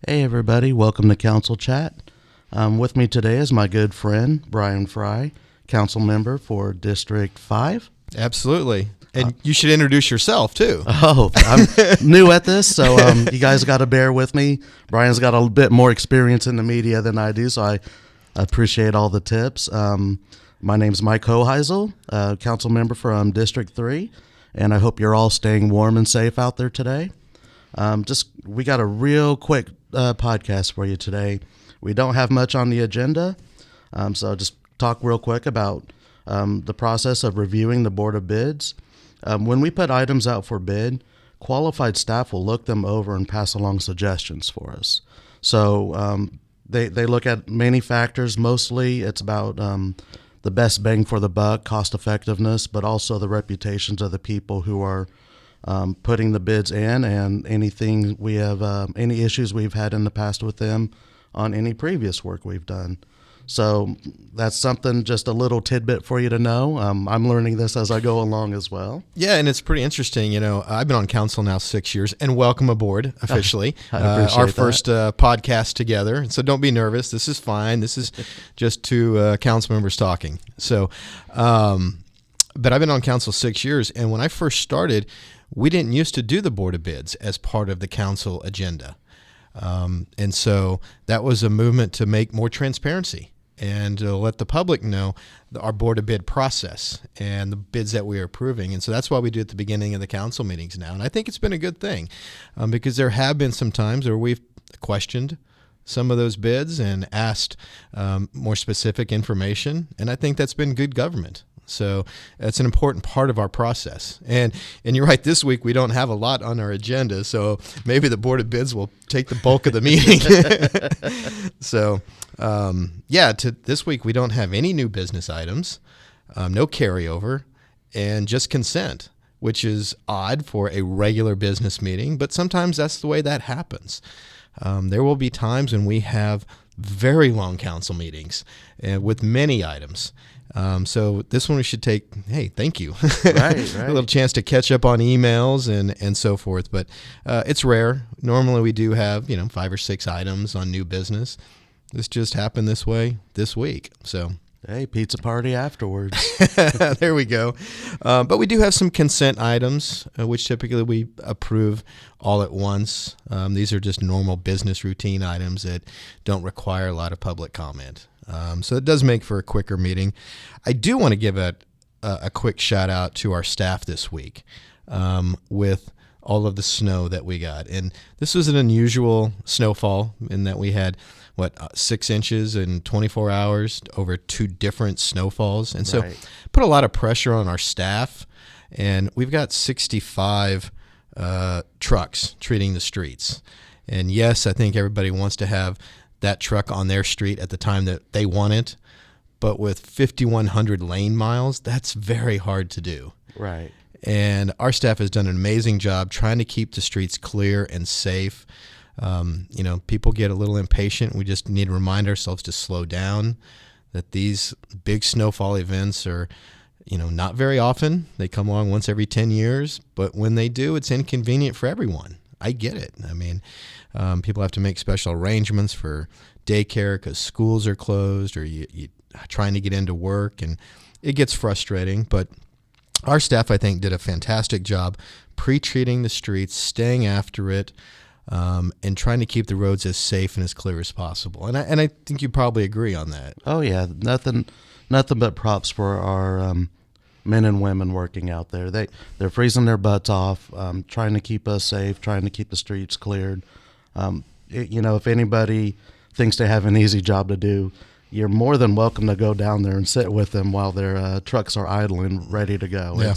Hey everybody, welcome to Council Chat. With me today is my good friend, Bryan Frye, council member for District 5. Absolutely. And you should introduce yourself, too. Oh, I'm new at this, so you guys got to bear with me. Bryan's got a bit more experience in the media than I do, so I appreciate all the tips. My name's Mike Hoheisel, council member from District 3, and I hope you're all staying warm and safe out there today. We got a real quick podcast for you today. We don't have much on the agenda, so just talk real quick about the process of reviewing the Board of Bids. When we put items out for bid, qualified staff will look them over and pass along suggestions for us. So they look at many factors. Mostly it's about the best bang for the buck, cost effectiveness, but also the reputations of the people who are putting the bids in, and anything we have, any issues we've had in the past with them on any previous work we've done. So that's something, just a little tidbit for you to know. I'm learning this as I go along as well. Yeah, and it's pretty interesting. You know, I've been on council now 6 years, and welcome aboard officially. I appreciate our that. first podcast together. So don't be nervous. This is fine. This is just two council members talking. So, but I've been on council 6 years, and when I first started, we didn't used to do the Board of Bids as part of the council agenda. And so that was a movement to make more transparency and to let the public know our Board of Bid process and the bids that we are approving. And so that's why we do it at the beginning of the council meetings now. And I think it's been a good thing because there have been some times where we've questioned some of those bids and asked more specific information. And I think that's been good government. So that's an important part of our process. And you're right, this week we don't have a lot on our agenda, so maybe the Board of Bids will take the bulk of the meeting. So, this week we don't have any new business items, no carryover, and just consent, which is odd for a regular business meeting, but sometimes that's the way that happens. There will be times when we have very long council meetings with many items. So this one we should take, hey, thank you. Right. A little chance to catch up on emails and so forth. But it's rare. Normally we do have, 5 or 6 items on new business. This just happened this way this week. So Hey, pizza party afterwards. there we go. But we do have some consent items, which typically we approve all at once. These are just normal business routine items that don't require a lot of public comment. So it does make for a quicker meeting. I do want to give a quick shout out to our staff this week with all of the snow that we got. And this was an unusual snowfall in that we had, 6 inches in 24 hours over 2 different snowfalls. And so put a lot of pressure on our staff. And we've got 65 trucks treating the streets. And yes, I think everybody wants to have that truck on their street at the time that they want it. But with 5,100 lane miles, that's very hard to do. Right. And our staff has done an amazing job trying to keep the streets clear and safe. People get a little impatient. We just need to remind ourselves to slow down, that these big snowfall events are, not very often. They come along once every 10 years, but when they do, it's inconvenient for everyone. I get it. I mean, people have to make special arrangements for daycare because schools are closed, or you trying to get into work, and it gets frustrating. But our staff, I think, did a fantastic job pre-treating the streets, staying after it, and trying to keep the roads as safe and as clear as possible. And I think you probably agree on that. Oh yeah, nothing but props for our men and women working out there. They're freezing their butts off, trying to keep us safe, trying to keep the streets cleared. If anybody thinks they have an easy job to do, you're more than welcome to go down there and sit with them while their trucks are idling, ready to go. Yeah.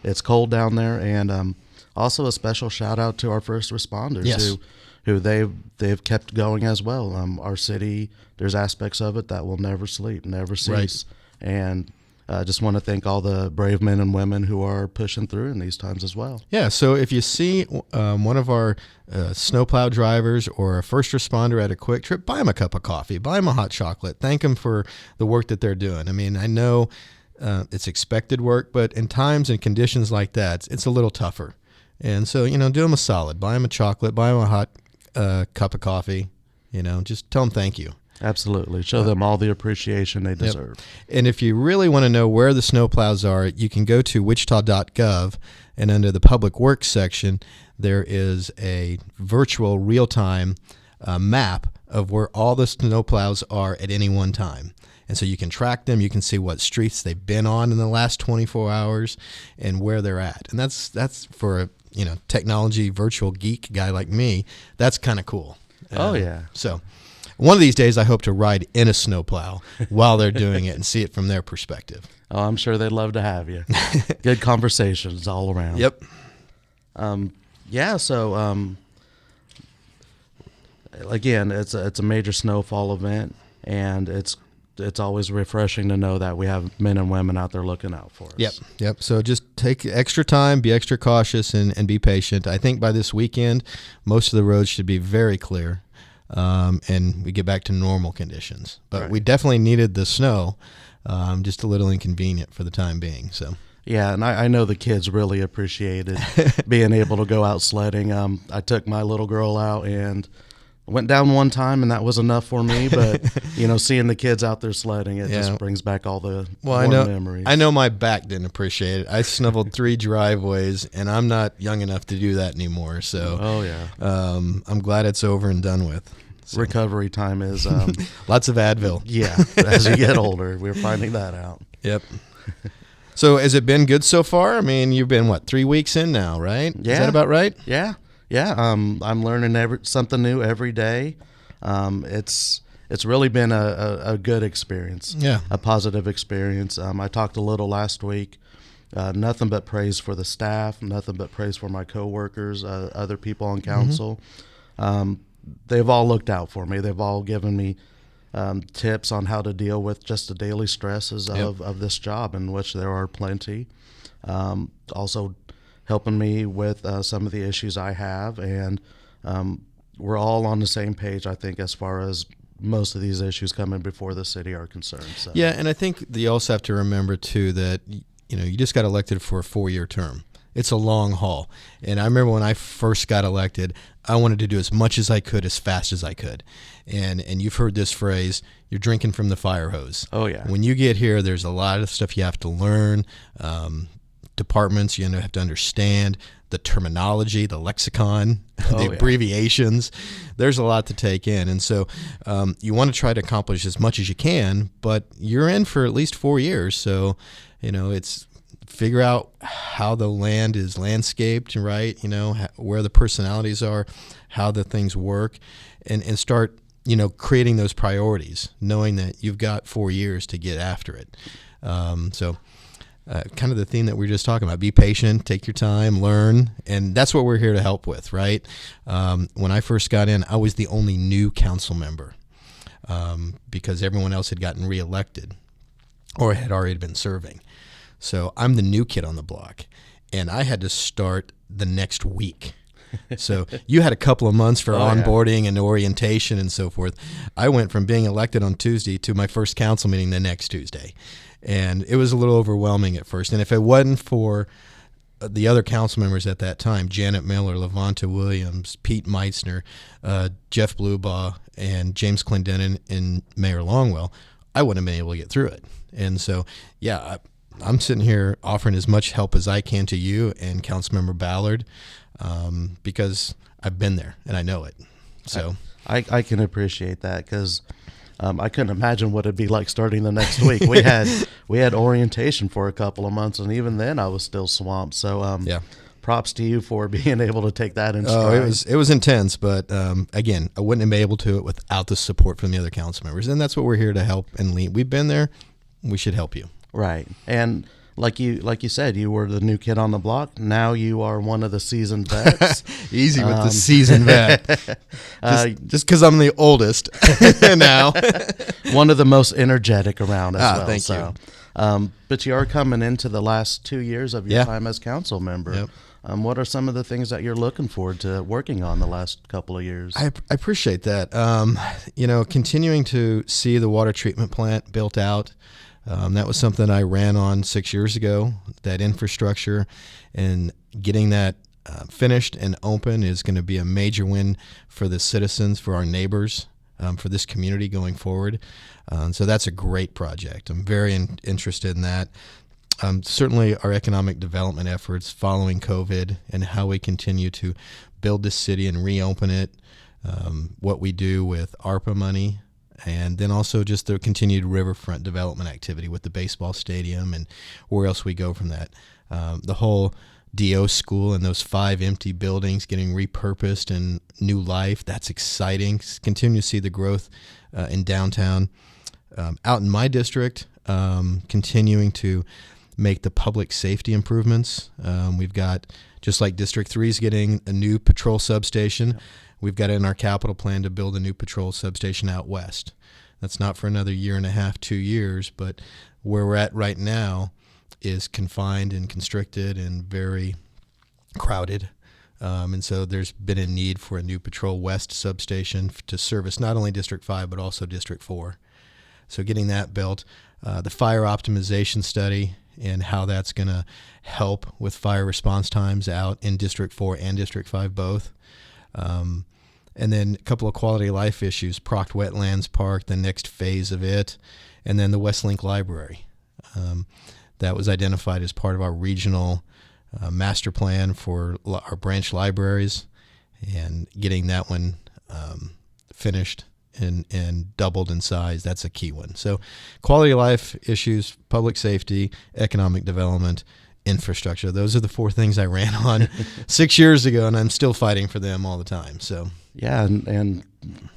It's cold down there, and also a special shout out to our first responders. Yes. who they've kept going as well. Our city, there's aspects of it that will never sleep, never cease, and I just want to thank all the brave men and women who are pushing through in these times as well. Yeah, so if you see one of our snowplow drivers or a first responder at a quick trip, buy them a cup of coffee, buy them a hot chocolate, thank them for the work that they're doing. I mean, I know it's expected work, but in times and conditions like that, it's a little tougher. And so, do them a solid. Buy them a chocolate, buy them a a cup of coffee. Just tell them thank you. Absolutely. Show them all the appreciation they deserve. And if you really want to know where the snowplows are, you can go to wichita.gov, and under the Public Works section, there is a virtual real-time map of where all the snowplows are at any one time. And so you can track them. You can see what streets they've been on in the last 24 hours and where they're at. And that's for a technology virtual geek guy like me, that's kind of cool. Oh, yeah. So one of these days, I hope to ride in a snowplow while they're doing it and see it from their perspective. Oh, I'm sure they'd love to have you. Good conversations all around. Yep. Yeah. So, again, it's a major snowfall event, and it's always refreshing to know that we have men and women out there looking out for us. Yep. So just take extra time, be extra cautious, and be patient. I think by this weekend, most of the roads should be very clear. And we get back to normal conditions. But we definitely needed the snow, just a little inconvenient for the time being. So yeah, and I know the kids really appreciated being able to go out sledding. I took my little girl out and went down one time, and that was enough for me. But seeing the kids out there sledding, it just brings back all the warm memories. I know my back didn't appreciate it. I snowboarded 3 driveways, and I'm not young enough to do that anymore. So I'm glad it's over and done with. So. Recovery time is lots of Advil. Yeah, as you get older, we're finding that out. Yep. So has it been good so far? I mean, you've been 3 weeks in now, right? Yeah. Is that about right? Yeah. I'm learning something new every day. It's really been a good experience. Yeah. A positive experience. I talked a little last week. Nothing but praise for the staff. Nothing but praise for my coworkers, other people on council. They've all looked out for me. They've all given me tips on how to deal with just the daily stresses of this job, in which there are plenty. Also helping me with some of the issues I have, and we're all on the same page, I think, as far as most of these issues coming before the city are concerned. So. Yeah, and I think you also have to remember, too, that you just got elected for a 4-year term. It's a long haul. And I remember when I first got elected, I wanted to do as much as I could as fast as I could. And you've heard this phrase, you're drinking from the fire hose. Oh, yeah. When you get here, there's a lot of stuff you have to learn. Departments you have to understand, the terminology, the lexicon, the abbreviations. There's a lot to take in. And so you want to try to accomplish as much as you can, but you're in for at least 4 years. So, it's figure out how the land is landscaped, right? Where the personalities are, how the things work, and start, creating those priorities, knowing that you've got 4 years to get after it. Kind of the theme that we were just talking about, be patient, take your time, learn, and that's what we're here to help with, right? When I first got in, I was the only new council member because everyone else had gotten reelected or had already been serving. So I'm the new kid on the block, and I had to start the next week. So you had a couple of months for onboarding and orientation and so forth. I went from being elected on Tuesday to my first council meeting the next Tuesday. And it was a little overwhelming at first. And if it wasn't for the other council members at that time, Janet Miller, Levanta Williams, Pete Meitzner, Jeff Blubaugh, and James Clendenin, and Mayor Longwell, I wouldn't have been able to get through it. And so, I'm sitting here offering as much help as I can to you and Councilmember Ballard because I've been there and I know it. So I can appreciate that because I couldn't imagine what it'd be like starting the next week. We had orientation for a couple of months, and even then I was still swamped. So props to you for being able to take that in stride. It was intense, but again, I wouldn't have been able to it without the support from the other council members, and that's what we're here to help and lead. We've been there. We should help you. Right. And like you said, you were the new kid on the block. Now you are one of the seasoned vets. Easy with the seasoned vet. Just because I'm the oldest now. One of the most energetic around as well. Thank you. But you are coming into the last 2 years of your time as council member. Yep. What are some of the things that you're looking forward to working on the last couple of years? I appreciate that. Continuing to see the water treatment plant built out. That was something I ran on 6 years ago, that infrastructure, and getting that finished and open is going to be a major win for the citizens, for our neighbors, for this community going forward. So that's a great project. I'm very interested in that. Certainly our economic development efforts following COVID and how we continue to build this city and reopen it, what we do with ARPA money, and then also just the continued riverfront development activity with the baseball stadium and where else we go from that. The whole DO school and those 5 empty buildings getting repurposed and new life, that's exciting. Continue to see the growth in downtown. Out in my district, continuing to make the public safety improvements. We've got, just like District 3 is getting a new patrol substation, we've got it in our capital plan to build a new patrol substation out west. That's not for another year and a half, 2 years, but where we're at right now is confined and constricted and very crowded. And so there's been a need for a new Patrol West substation to service not only District 5, but also District 4. So getting that built, the fire optimization study and how that's going to help with fire response times out in District 4 and District 5 both. And then a couple of quality of life issues, Proct Wetlands Park, the next phase of it, and then the Westlink Library. That was identified as part of our regional master plan for our branch libraries, and getting that one finished and doubled in size. That's a key one. So quality of life issues, public safety, economic development, infrastructure. Those are the 4 things I ran on 6 years ago, and I'm still fighting for them all the time. So yeah, and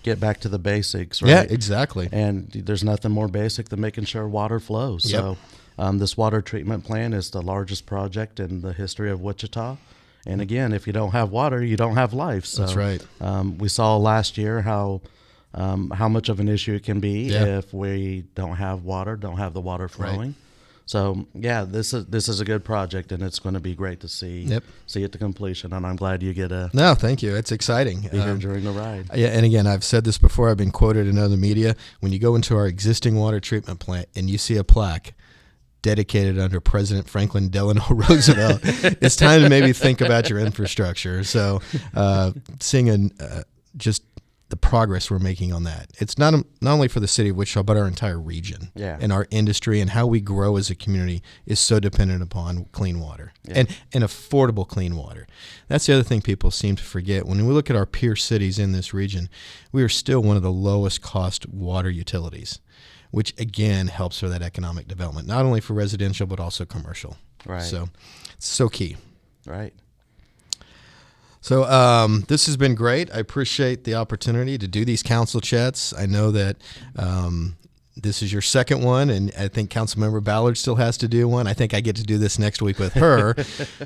get back to the basics, right? Yeah, exactly. And there's nothing more basic than making sure water flows. Yep. So this water treatment plant is the largest project in the history of Wichita. And again, if you don't have water, you don't have life. So, that's right. We saw last year how much of an issue it can be if we don't have water, don't have the water flowing. Right. So yeah, this is a good project, and it's going to be great to see it to completion. And I'm glad you get a thank you. It's exciting. Be here during the ride. Yeah, and again, I've said this before. I've been quoted in other media. When you go into our existing water treatment plant and you see a plaque dedicated under President Franklin Delano Roosevelt, it's time to maybe think about your infrastructure. So, seeing just the progress we're making on that. It's not only for the city of Wichita, but our entire region. Yeah. And our industry and how we grow as a community is so dependent upon clean water and affordable clean water. That's the other thing people seem to forget. When we look at our peer cities in this region, we are still one of the lowest cost water utilities, which again helps for that economic development, not only for residential, but also commercial. Right. So it's so key. Right. So this has been great. I appreciate the opportunity to do these council chats. I know that this is your second one, and I think Councilmember Ballard still has to do one. I think I get to do this next week with her.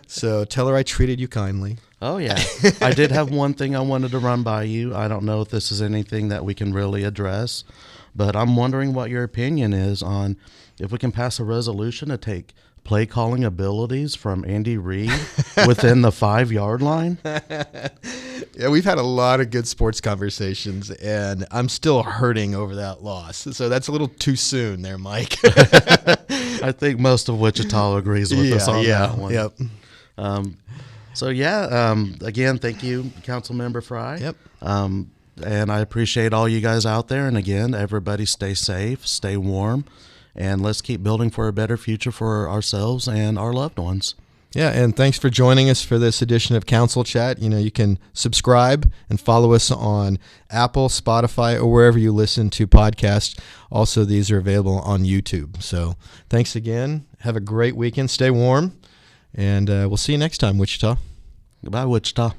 So tell her I treated you kindly. Oh, yeah. I did have one thing I wanted to run by you. I don't know if this is anything that we can really address, but I'm wondering what your opinion is on if we can pass a resolution to take play calling abilities from Andy Reid within the 5-yard line. Yeah, we've had a lot of good sports conversations, and I'm still hurting over that loss. So that's a little too soon there, Mike. I think most of Wichita agrees with us on that one. Yep. Again, thank you, Councilmember Frye. Yep. And I appreciate all you guys out there. And again, everybody stay safe, stay warm, and let's keep building for a better future for ourselves and our loved ones. Yeah, and thanks for joining us for this edition of Council Chat. You know, you can subscribe and follow us on Apple, Spotify, or wherever you listen to podcasts. Also, these are available on YouTube. So thanks again. Have a great weekend. Stay warm, and we'll see you next time, Wichita. Goodbye, Wichita.